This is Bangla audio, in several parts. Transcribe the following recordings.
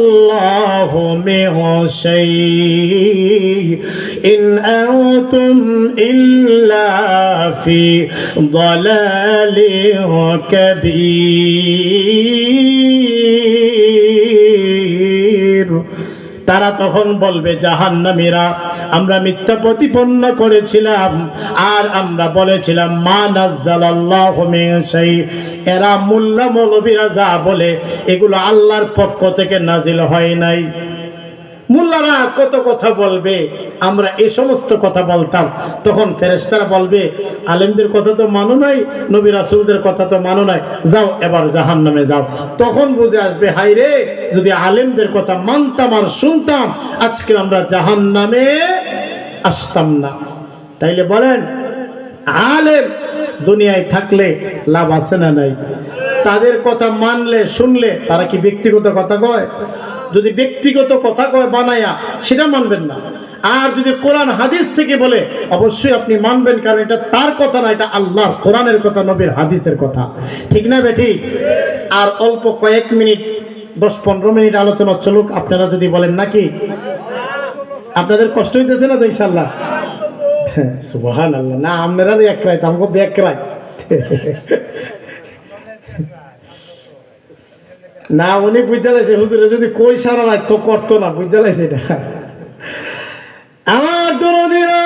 الله من شيء إن أنتم إلا في ضلال كبير তারা তখন বলবে জাহান্নামীরা আমরা মিথ্যা প্রতিপন্ন করেছিলাম আর আমরা বলেছিলাম মা নাযালাল্লাহু মিন শাই। এরা মোল্লা মৌলবীরা যা বলে এগুলো আল্লাহর পক্ষ থেকে নাজিল হয় নাই। মোল্লারা কত কথা বলবে, আমরা এই সমস্ত কথা বলতাম। তখন ফেরেশতারা বলবে আলেমদের কথা তো মানো নাই, নবী রাসূলদের কথা তো মানো নাই, যাও এবার জাহান্নামে যাও। তখন বুঝে আসবে হায় রে, যদি আলেমদের কথা মানতাম আর শুনতাম আজকে আমরা জাহান্নামে আসতাম না। তাইলে বলেন আলেম দুনিয়ায় থাকলে লাভ আছে না নাই? তাদের কথা মানলে শুনলে তারা কি ব্যক্তিগত কথা কয়? যদি ব্যক্তিগত কথা কয় বানায়া সেটা মানবেন না। আর যদি কোরআন হাদিস থেকে বলে অবশ্যই আপনি মানবেন, কারণ এটা তার কথা না, এটা আল্লাহর কোরআনের কথা, নবীর হাদিসের কথা। ঠিক না বেঠি? আর অল্প কয়েক মিনিট 10-15 মিনিট আলোচনা চলুক, আপনারা যদি বলেন নাকি। আপনাদের কষ্ট হইতেছে না তো ইনশাআল্লাহ? সুবহানাল্লাহ। না আপনারা এক রায় আমাকে ব্যাক রায় না, উনি বুঝা লাইছে হুজুরে যদি কই সারা রাত তো করতো না, বুঝা লাইছে এটা। আমার দরদিরা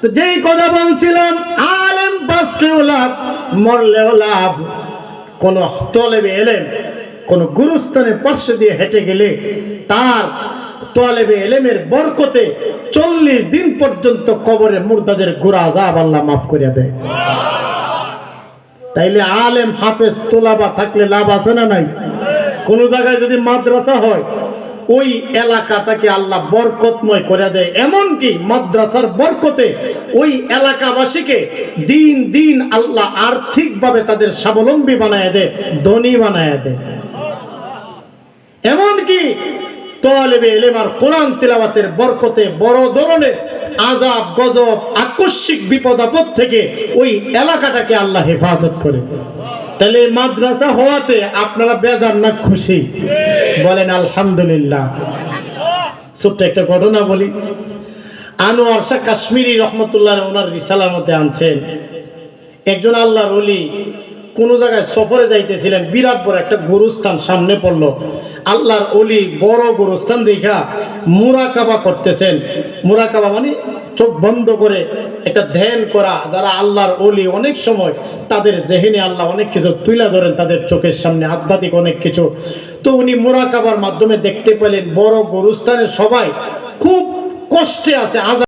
তো যেই কথা বলছিলাম, আলেম বাঁচলেও লাভ মরলেও লাভ। কোন তলেবে এলেম কোন গুরুস্থানে পাশে দিয়ে হেঁটে গেলে তার তলেবে এলেমের বরকতে 40 দিন পর্যন্ত কবরে মুর্দাদের গুনাহ আযাব আল্লাহ মাফ করে দেয়। তাইলে আলেম হাফেজ তোলাবা থাকলে লাভ আছে না নাই? কোন জায়গায় যদি মাদ্রাসা হয় ওই এলাকাটাকে আল্লাহ বরকতময় করে দেয়। এমনকি মাদ্রাসার বরকতে ওই এলাকাবাসীকে দিন দিন আল্লাহ আর্থিকভাবে তাদের স্বাবলম্বী বানায় দেয়, ধনী বানায় দেয়। এমনকি তালেবে ইলম আর কোরআন তিলাওয়াতের বরকতে বড় ধরনের আযাব গজব আকস্মিক বিপদ আপদ থেকে ওই এলাকাটাকে আল্লাহ হেফাজত করে। তাহলে মাদ্রাসা হওয়াতে আপনারা বেজার না খুশি? বলেন আলহামদুলিল্লাহ। ছোট্ট একটা ঘটনা বলি। আনোয়ার শাহ কাশ্মীরি রহমতুল্লাহ ওনার রিসালার মধ্যে আনছেন, একজন আল্লাহর ওলি কোন জায়গায় সফরে যাইতেছিলেন, বিরাট বড় একটা গুরুস্থান সামনে পড়লো। আল্লাহর ওলি বড় গুরুস্থান দেখা মুরাকাবা করতেছেন। মুরাকাবা মানে চোখ বন্ধ করে একটা ধ্যান করা। যারা আল্লাহর ওলি অনেক সময় তাদের জেহেনে আল্লাহ অনেক কিছু তুলে ধরেন তাদের চোখের সামনে, আধ্যাত্মিক অনেক কিছু। তো উনি মুরাকাবার মাধ্যমে দেখতে পেলেন বড় গুরুস্থানের সবাই খুব কষ্টে আছে, আযাব